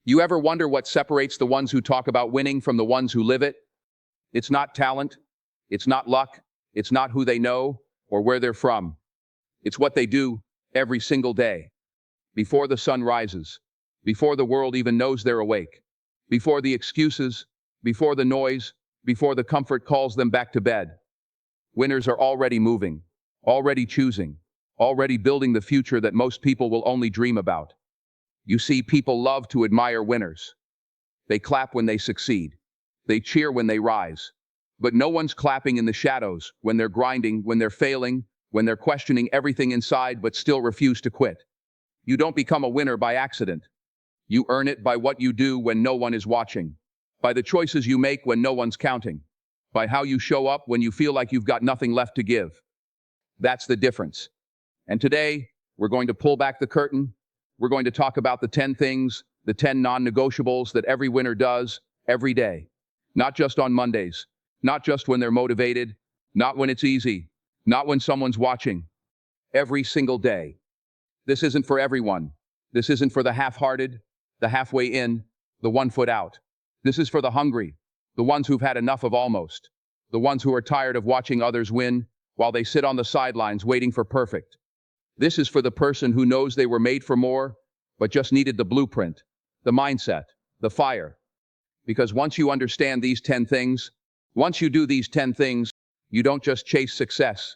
You ever wonder what separates the ones who talk about winning from the ones who live it? It's not talent, it's not luck, it's not who they know or where they're from. It's what they do every single day, before the sun rises, before the world even knows they're awake, before the excuses, before the noise, before the comfort calls them back to bed. Winners are already moving, already choosing, already building the future that most people will only dream about. You see, people love to admire winners. They clap when they succeed. They cheer when they rise. But no one's clapping in the shadows when they're grinding, when they're failing, when they're questioning everything inside but still refuse to quit. You don't become a winner by accident. You earn it by what you do when no one is watching, by the choices you make when no one's counting, by how you show up when you feel like you've got nothing left to give. That's the difference. And today, we're going to pull back the curtain. We're going to talk about the 10 things, the 10 non-negotiables that every winner does every day. Not just on Mondays, not just when they're motivated, not when it's easy, not when someone's watching. Every single day. This isn't for everyone. This isn't for the half-hearted, the halfway in, the 1 foot out. This is for the hungry, the ones who've had enough of almost, the ones who are tired of watching others win while they sit on the sidelines waiting for perfect. This is for the person who knows they were made for more, but just needed the blueprint, the mindset, the fire. Because once you understand these 10 things, once you do these 10 things, you don't just chase success.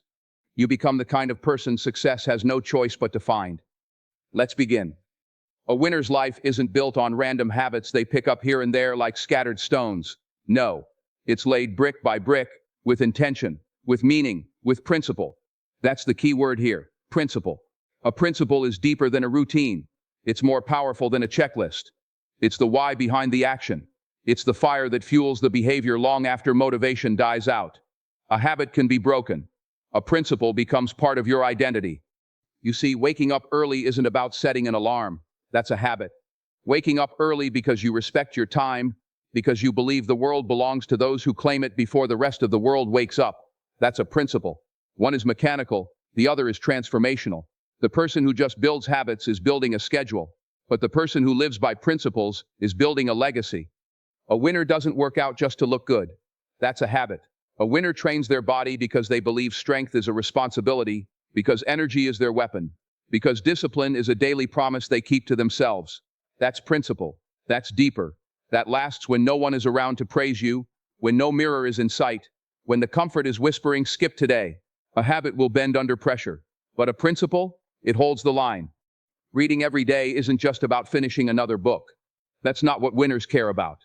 You become the kind of person success has no choice but to find. Let's begin. A winner's life isn't built on random habits they pick up here and there like scattered stones. No, it's laid brick by brick, with intention, with meaning, with principle. That's the key word here, principle. A principle is deeper than a routine. It's more powerful than a checklist. It's the why behind the action. It's the fire that fuels the behavior long after motivation dies out. A habit can be broken. A principle becomes part of your identity. You see, waking up early isn't about setting an alarm. That's a habit. Waking up early because you respect your time, because you believe the world belongs to those who claim it before the rest of the world wakes up. That's a principle. One is mechanical, the other is transformational. The person who just builds habits is building a schedule, but the person who lives by principles is building a legacy. A winner doesn't work out just to look good. That's a habit. A winner trains their body because they believe strength is a responsibility, because energy is their weapon, because discipline is a daily promise they keep to themselves. That's principle. That's deeper. That lasts when no one is around to praise you, when no mirror is in sight, when the comfort is whispering, skip today. A habit will bend under pressure, but a principle, it holds the line. Reading every day isn't just about finishing another book. That's not what winners care about.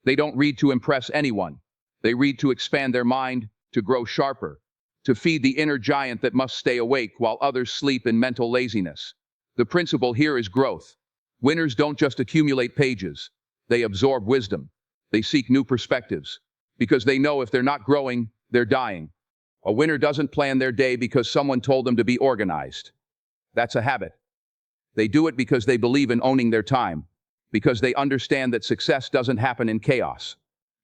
They don't read to impress anyone. They read to expand their mind, to grow sharper, to feed the inner giant that must stay awake while others sleep in mental laziness. The principle here is growth. Winners don't just accumulate pages. They absorb wisdom. They seek new perspectives. Because they know if they're not growing, they're dying. A winner doesn't plan their day because someone told them to be organized. That's a habit. They do it because they believe in owning their time, because they understand that success doesn't happen in chaos,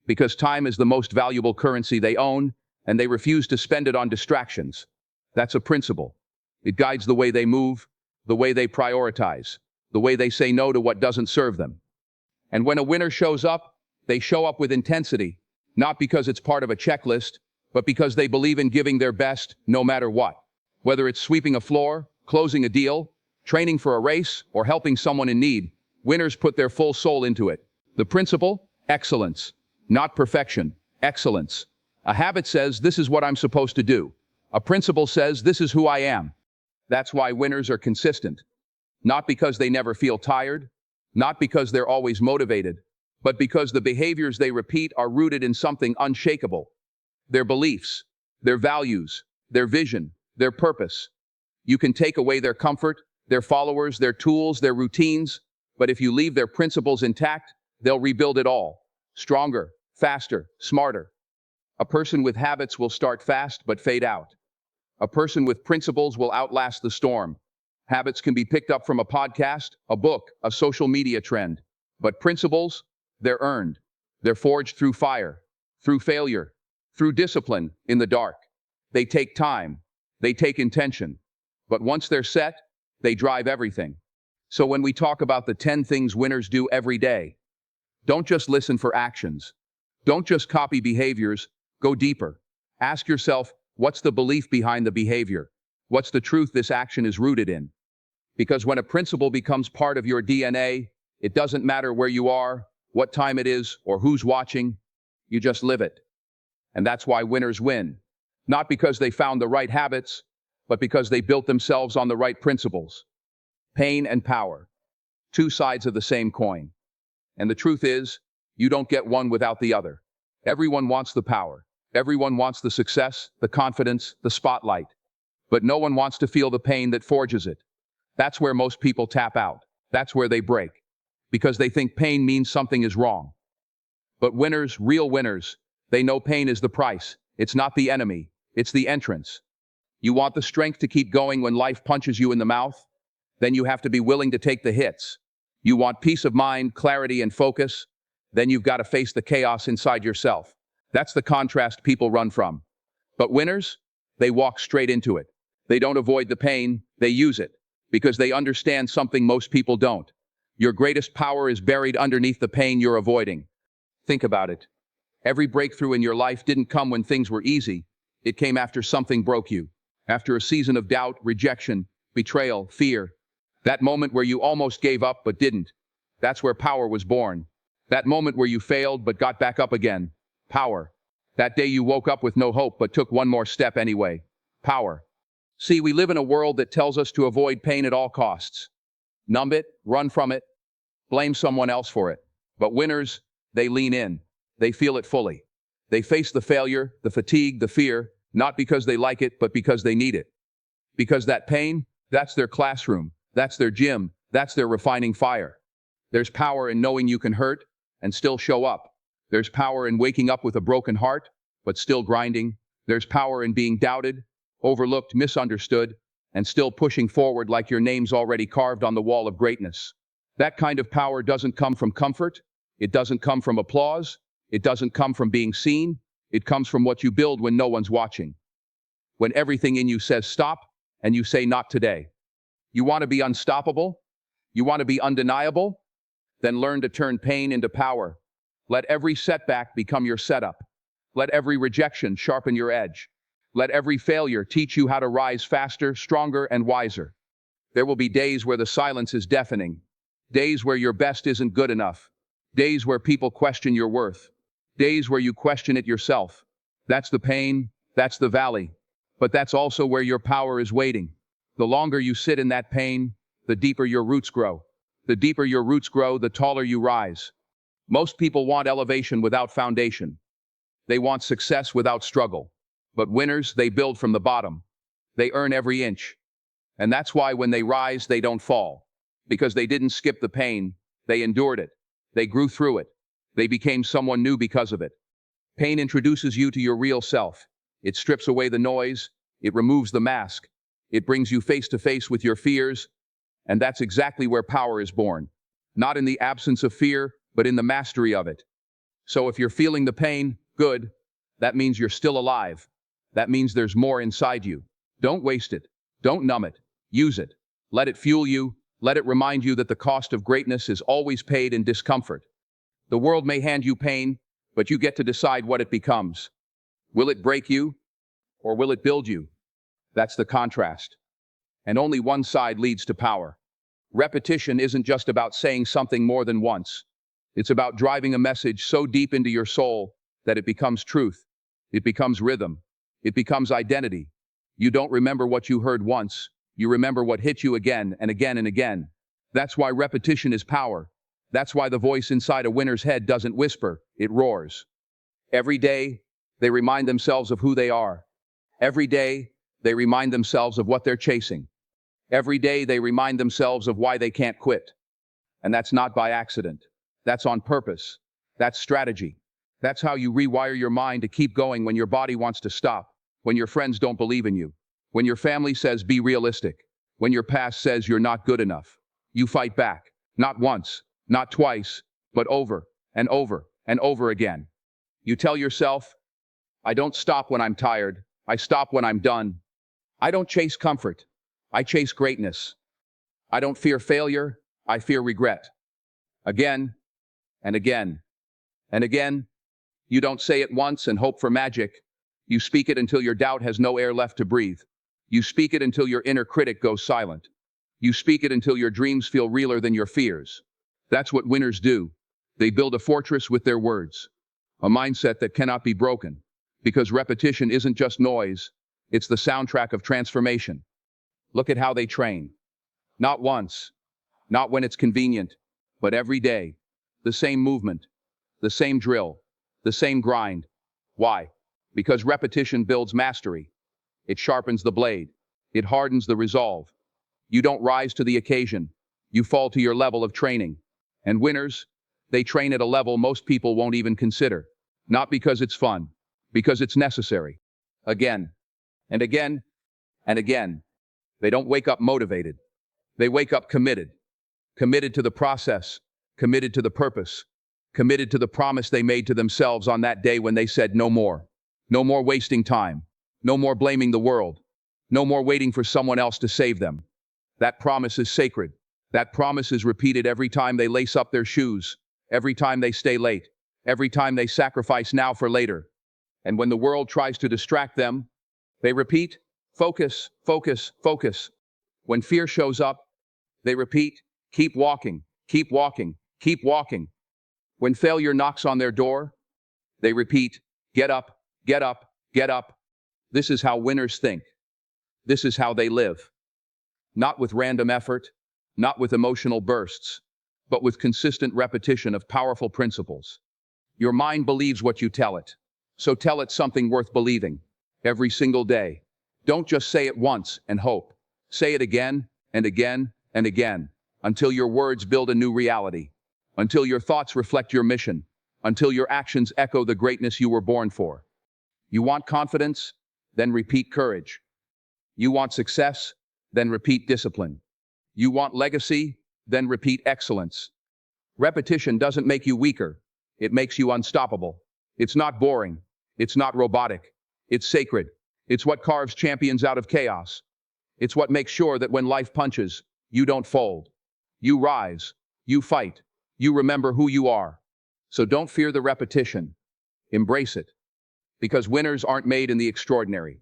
because time is the most valuable currency they own, and they refuse to spend it on distractions. That's a principle. It guides the way they move, the way they prioritize, the way they say no to what doesn't serve them. And when a winner shows up, they show up with intensity, not because it's part of a checklist, but because they believe in giving their best no matter what. Whether it's sweeping a floor, closing a deal, training for a race, or helping someone in need, winners put their full soul into it. The principle? Excellence. Not perfection. Excellence. A habit says, this is what I'm supposed to do. A principle says, this is who I am. That's why winners are consistent. Not because they never feel tired, not because they're always motivated, but because the behaviors they repeat are rooted in something unshakable. Their beliefs, their values, their vision, their purpose. You can take away their comfort, their followers, their tools, their routines, but if you leave their principles intact, they'll rebuild it all. Stronger, faster, smarter. A person with habits will start fast but fade out. A person with principles will outlast the storm. Habits can be picked up from a podcast, a book, a social media trend. But principles, they're earned. They're forged through fire, through failure, through discipline in the dark. They take time. They take intention. But once they're set, they drive everything. So when we talk about the 10 things winners do every day, don't just listen for actions. Don't just copy behaviors, go deeper. Ask yourself, what's the belief behind the behavior? What's the truth this action is rooted in? Because when a principle becomes part of your DNA, it doesn't matter where you are, what time it is, or who's watching, you just live it. And that's why winners win. Not because they found the right habits, but because they built themselves on the right principles. Pain and power. Two sides of the same coin. And the truth is, you don't get one without the other. Everyone wants the power. Everyone wants the success, the confidence, the spotlight. But no one wants to feel the pain that forges it. That's where most people tap out. That's where they break. Because they think pain means something is wrong. But winners, real winners, they know pain is the price. It's not the enemy. It's the entrance. You want the strength to keep going when life punches you in the mouth? Then you have to be willing to take the hits. You want peace of mind, clarity, and focus? Then you've got to face the chaos inside yourself. That's the contrast people run from. But winners, they walk straight into it. They don't avoid the pain, they use it. Because they understand something most people don't. Your greatest power is buried underneath the pain you're avoiding. Think about it. Every breakthrough in your life didn't come when things were easy. It came after something broke you. After a season of doubt, rejection, betrayal, fear. That moment where you almost gave up but didn't. That's where power was born. That moment where you failed but got back up again. Power. That day you woke up with no hope but took one more step anyway. Power. See, we live in a world that tells us to avoid pain at all costs. Numb it, run from it, blame someone else for it. But winners, they lean in. They feel it fully. They face the failure, the fatigue, the fear, not because they like it, but because they need it. Because that pain, that's their classroom, that's their gym, that's their refining fire. There's power in knowing you can hurt and still show up. There's power in waking up with a broken heart, but still grinding. There's power in being doubted, overlooked, misunderstood, and still pushing forward like your name's already carved on the wall of greatness. That kind of power doesn't come from comfort. It doesn't come from applause. It doesn't come from being seen. It comes from what you build when no one's watching. When everything in you says stop, and you say not today. You want to be unstoppable? You want to be undeniable? Then learn to turn pain into power. Let every setback become your setup. Let every rejection sharpen your edge. Let every failure teach you how to rise faster, stronger, and wiser. There will be days where the silence is deafening. Days where your best isn't good enough. Days where people question your worth. Days where you question it yourself. That's the pain, that's the valley. But that's also where your power is waiting. The longer you sit in that pain, the deeper your roots grow. The deeper your roots grow, the taller you rise. Most people want elevation without foundation. They want success without struggle. But winners, they build from the bottom. They earn every inch. And that's why when they rise, they don't fall. Because they didn't skip the pain, they endured it. They grew through it. They became someone new because of it. Pain introduces you to your real self. It strips away the noise. It removes the mask. It brings you face to face with your fears. And that's exactly where power is born. Not in the absence of fear, but in the mastery of it. So if you're feeling the pain, good. That means you're still alive. That means there's more inside you. Don't waste it. Don't numb it. Use it. Let it fuel you. Let it remind you that the cost of greatness is always paid in discomfort. The world may hand you pain, but you get to decide what it becomes. Will it break you, or will it build you? That's the contrast. And only one side leads to power. Repetition isn't just about saying something more than once. It's about driving a message so deep into your soul that it becomes truth. It becomes rhythm. It becomes identity. You don't remember what you heard once. You remember what hit you again and again and again. That's why repetition is power. That's why the voice inside a winner's head doesn't whisper, it roars. Every day, they remind themselves of who they are. Every day, they remind themselves of what they're chasing. Every day, they remind themselves of why they can't quit. And that's not by accident. That's on purpose. That's strategy. That's how you rewire your mind to keep going when your body wants to stop, when your friends don't believe in you, when your family says be realistic, when your past says you're not good enough. You fight back, not once, not twice, but over and over and over again. You tell yourself, I don't stop when I'm tired. I stop when I'm done. I don't chase comfort. I chase greatness. I don't fear failure. I fear regret. Again and again and again. You don't say it once and hope for magic. You speak it until your doubt has no air left to breathe. You speak it until your inner critic goes silent. You speak it until your dreams feel realer than your fears. That's what winners do. They build a fortress with their words. A mindset that cannot be broken. Because repetition isn't just noise, it's the soundtrack of transformation. Look at how they train. Not once, not when it's convenient, but every day. The same movement, the same drill, the same grind. Why? Because repetition builds mastery. It sharpens the blade. It hardens the resolve. You don't rise to the occasion. You fall to your level of training. And winners, they train at a level most people won't even consider. Not because it's fun, because it's necessary. Again, and again, and again. They don't wake up motivated. They wake up committed. Committed to the process, committed to the purpose, committed to the promise they made to themselves on that day when they said no more. No more wasting time. No more blaming the world. No more waiting for someone else to save them. That promise is sacred. That promise is repeated every time they lace up their shoes, every time they stay late, every time they sacrifice now for later. And when the world tries to distract them, they repeat, focus, focus, focus. When fear shows up, they repeat, keep walking, keep walking, keep walking. When failure knocks on their door, they repeat, get up, get up, get up. This is how winners think. This is how they live. Not with random effort, not with emotional bursts, but with consistent repetition of powerful principles. Your mind believes what you tell it, so tell it something worth believing every single day. Don't just say it once and hope. Say it again and again and again until your words build a new reality, until your thoughts reflect your mission, until your actions echo the greatness you were born for. You want confidence? Then repeat courage. You want success? Then repeat discipline. You want legacy? Then repeat excellence. Repetition doesn't make you weaker. It makes you unstoppable. It's not boring. It's not robotic. It's sacred. It's what carves champions out of chaos. It's what makes sure that when life punches, you don't fold. You rise. You fight. You remember who you are. So don't fear the repetition. Embrace it. Because winners aren't made in the extraordinary.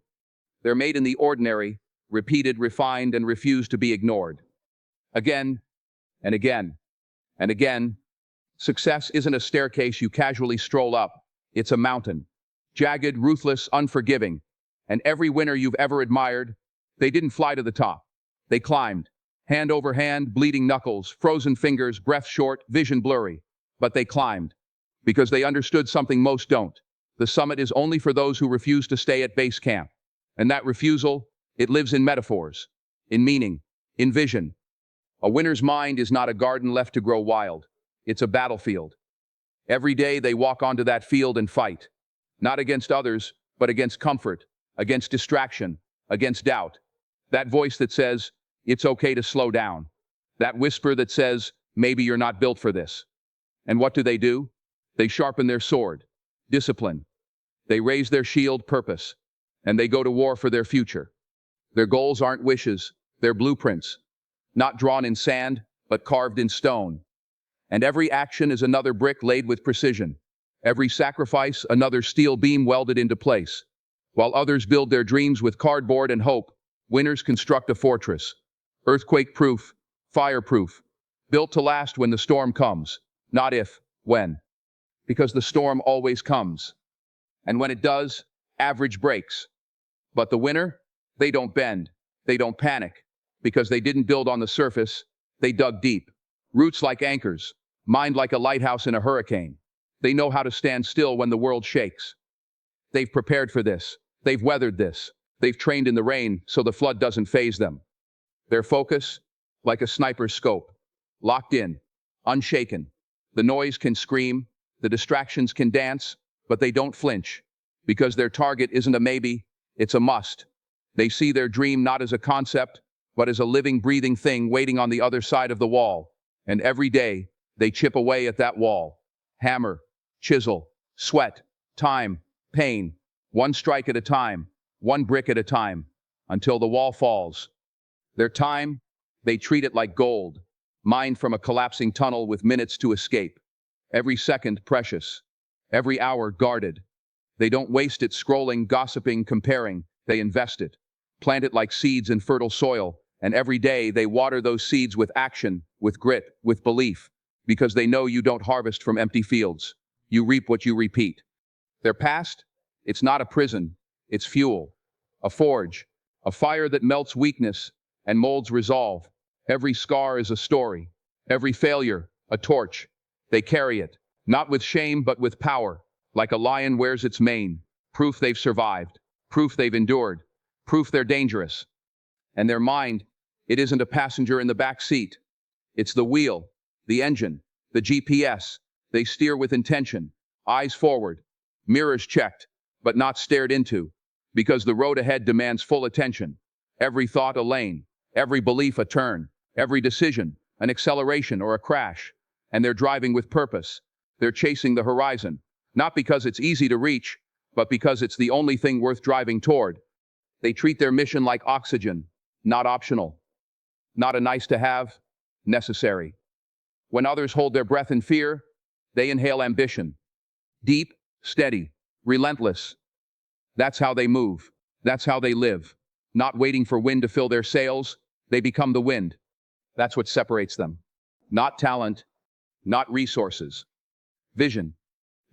They're made in the ordinary, repeated, refined, and refused to be ignored. Again and again and again. Success isn't a staircase you casually stroll up. It's a mountain. Jagged, ruthless, unforgiving. And every winner you've ever admired, they didn't fly to the top. They climbed. Hand over hand, bleeding knuckles, frozen fingers, breath short, vision blurry. But they climbed. Because they understood something most don't. The summit is only for those who refuse to stay at base camp. And that refusal, it lives in metaphors, in meaning, in vision. A winner's mind is not a garden left to grow wild. It's a battlefield. Every day they walk onto that field and fight. Not against others, but against comfort, against distraction, against doubt. That voice that says, it's okay to slow down. That whisper that says, maybe you're not built for this. And what do? They sharpen their sword, discipline. They raise their shield, purpose. And they go to war for their future. Their goals aren't wishes, they're blueprints. Not drawn in sand, but carved in stone. And every action is another brick laid with precision. Every sacrifice, another steel beam welded into place. While others build their dreams with cardboard and hope, winners construct a fortress. Earthquake-proof, fire-proof. Built to last when the storm comes. Not if, when. Because the storm always comes. And when it does, average breaks. But the winner? They don't bend. They don't panic. Because they didn't build on the surface, they dug deep. Roots like anchors, mind like a lighthouse in a hurricane. They know how to stand still when the world shakes. They've prepared for this. They've weathered this. They've trained in the rain so the flood doesn't faze them. Their focus, like a sniper's scope. Locked in, unshaken. The noise can scream, the distractions can dance, but they don't flinch. Because their target isn't a maybe, it's a must. They see their dream not as a concept, but as a living, breathing thing waiting on the other side of the wall. And every day, they chip away at that wall. Hammer, chisel, sweat, time, pain. One strike at a time, one brick at a time, until the wall falls. Their time, they treat it like gold. mined from a collapsing tunnel with minutes to escape. Every second precious, every hour guarded. They don't waste it scrolling, gossiping, comparing. They invest it, plant it like seeds in fertile soil, and every day they water those seeds with action, with grit, with belief, because they know you don't harvest from empty fields. You reap what you repeat. Their past? It's not a prison. It's fuel, a forge, a fire that melts weakness and molds resolve. Every scar is a story, every failure, a torch. They carry it, not with shame but with power, like a lion wears its mane, proof they've survived, proof they've endured, proof they're dangerous. And their mind, it isn't a passenger in the back seat. It's the wheel, the engine, the GPS. They steer with intention, eyes forward, mirrors checked, but not stared into, because the road ahead demands full attention. Every thought a lane, every belief a turn, every decision an acceleration or a crash. And they're driving with purpose. They're chasing the horizon, not because it's easy to reach, but because it's the only thing worth driving toward. They treat their mission like oxygen, not optional, not a nice to have, necessary. When others hold their breath in fear, they inhale ambition. Deep, steady, relentless. That's how they move. That's how they live. Not waiting for wind to fill their sails, they become the wind. That's what separates them. Not talent, not resources. Vision.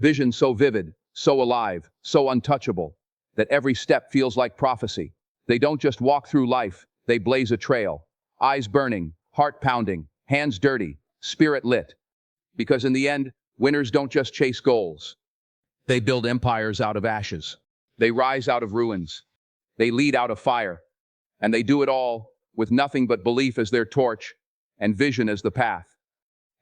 Vision so vivid, so alive, so untouchable, that every step feels like prophecy. They don't just walk through life, they blaze a trail. Eyes burning, heart pounding, hands dirty, spirit lit. Because in the end, winners don't just chase goals. They build empires out of ashes. They rise out of ruins. They lead out of fire. And they do it all with nothing but belief as their torch and vision as the path.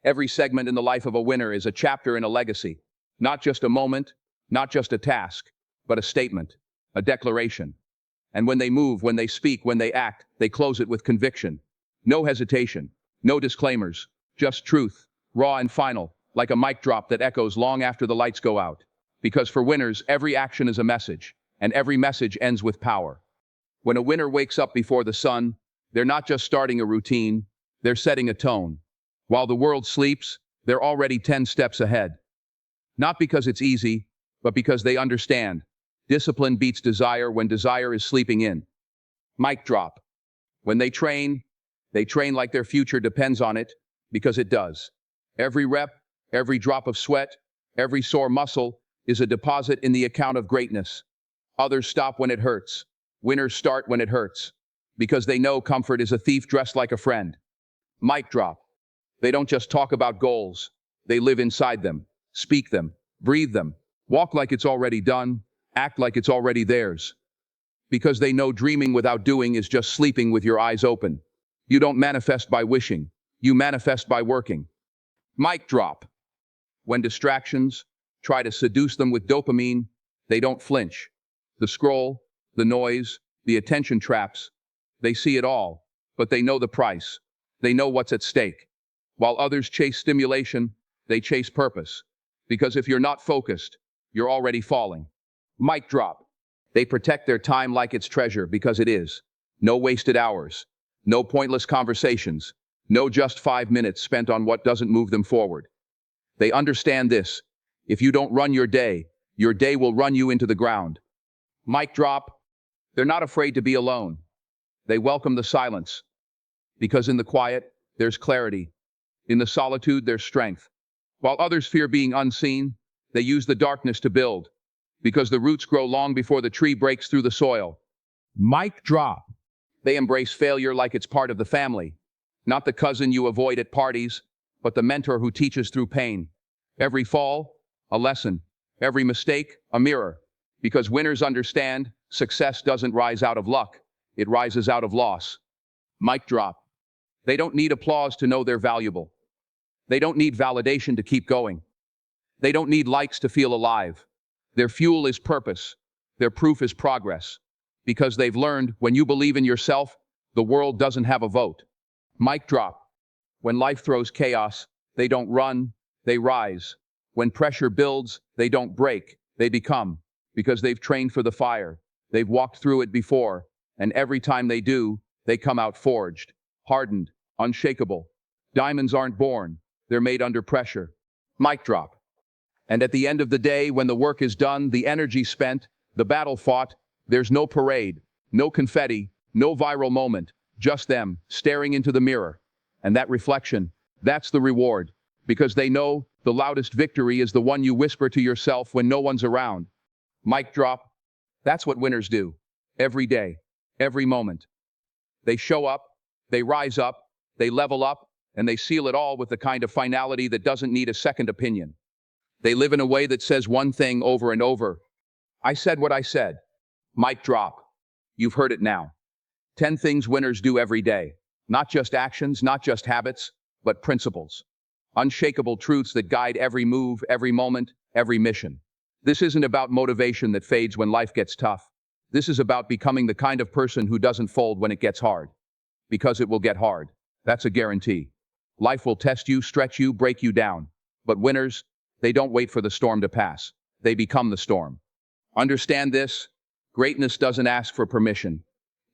Every segment in the life of a winner is a chapter in a legacy. Not just a moment, not just a task, but a statement, a declaration. And when they move, when they speak, when they act, they close it with conviction. No hesitation, no disclaimers, just truth, raw and final, like a mic drop that echoes long after the lights go out. Because for winners, every action is a message, and every message ends with power. When a winner wakes up before the sun, they're not just starting a routine, they're setting a tone. While the world sleeps, they're already 10 steps ahead. Not because it's easy, but because they understand. Discipline beats desire when desire is sleeping in. Mic drop. When they train like their future depends on it, because it does. Every rep, every drop of sweat, every sore muscle is a deposit in the account of greatness. Others stop when it hurts. Winners start when it hurts, because they know comfort is a thief dressed like a friend. Mic drop. They don't just talk about goals. They live inside them, speak them, breathe them, walk like it's already done, act like it's already theirs. Because they know dreaming without doing is just sleeping with your eyes open. You don't manifest by wishing. You manifest by working. Mic drop. When distractions try to seduce them with dopamine, they don't flinch. The scroll, the noise, the attention traps, they see it all, but they know the price. They know what's at stake. While others chase stimulation, they chase purpose. Because if you're not focused, you're already falling. Mic drop. They protect their time like it's treasure because it is. No wasted hours. No pointless conversations. No just 5 minutes spent on what doesn't move them forward. They understand this. If you don't run your day will run you into the ground. Mic drop. They're not afraid to be alone. They welcome the silence. Because in the quiet, there's clarity. In the solitude, there's strength. While others fear being unseen, they use the darkness to build. Because the roots grow long before the tree breaks through the soil. Mic drop. They embrace failure like it's part of the family. Not the cousin you avoid at parties, but the mentor who teaches through pain. Every fall, a lesson. Every mistake, a mirror. Because winners understand, success doesn't rise out of luck. It rises out of loss. Mic drop. They don't need applause to know they're valuable. They don't need validation to keep going. They don't need likes to feel alive. Their fuel is purpose. Their proof is progress. Because they've learned, when you believe in yourself, the world doesn't have a vote. Mic drop. When life throws chaos, they don't run, they rise. When pressure builds, they don't break, they become. Because they've trained for the fire. They've walked through it before. And every time they do, they come out forged, hardened, unshakable. Diamonds aren't born, they're made under pressure. Mic drop. And at the end of the day, when the work is done, the energy spent, the battle fought, there's no parade, no confetti, no viral moment, just them staring into the mirror. And that reflection, that's the reward, because they know the loudest victory is the one you whisper to yourself when no one's around. Mic drop. That's what winners do. Every day, every moment. They show up, they rise up, they level up, and they seal it all with the kind of finality that doesn't need a second opinion. They live in a way that says one thing over and over. I said what I said. Mic drop. You've heard it now. 10 things winners do every day. Not just actions, not just habits, but principles. Unshakable truths that guide every move, every moment, every mission. This isn't about motivation that fades when life gets tough. This is about becoming the kind of person who doesn't fold when it gets hard. Because it will get hard. That's a guarantee. Life will test you, stretch you, break you down. But winners, they don't wait for the storm to pass. They become the storm. Understand this. Greatness doesn't ask for permission.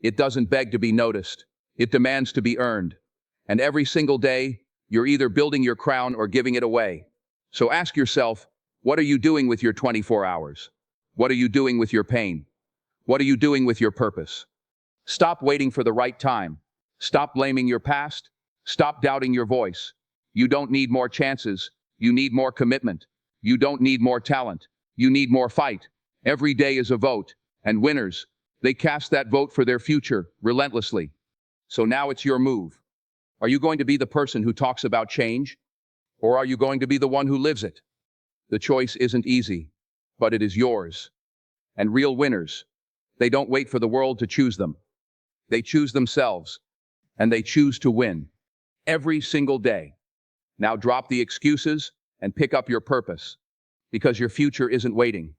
It doesn't beg to be noticed. It demands to be earned. And every single day, you're either building your crown or giving it away. So ask yourself, what are you doing with your 24 hours? What are you doing with your pain? What are you doing with your purpose? Stop waiting for the right time. Stop blaming your past. Stop doubting your voice. You don't need more chances. You need more commitment. You don't need more talent. You need more fight. Every day is a vote. And winners, they cast that vote for their future relentlessly. So now it's your move. Are you going to be the person who talks about change? Or are you going to be the one who lives it? The choice isn't easy, but it is yours. And real winners, they don't wait for the world to choose them. They choose themselves. And they choose to win. Every single day. Now drop the excuses and pick up your purpose. Because your future isn't waiting.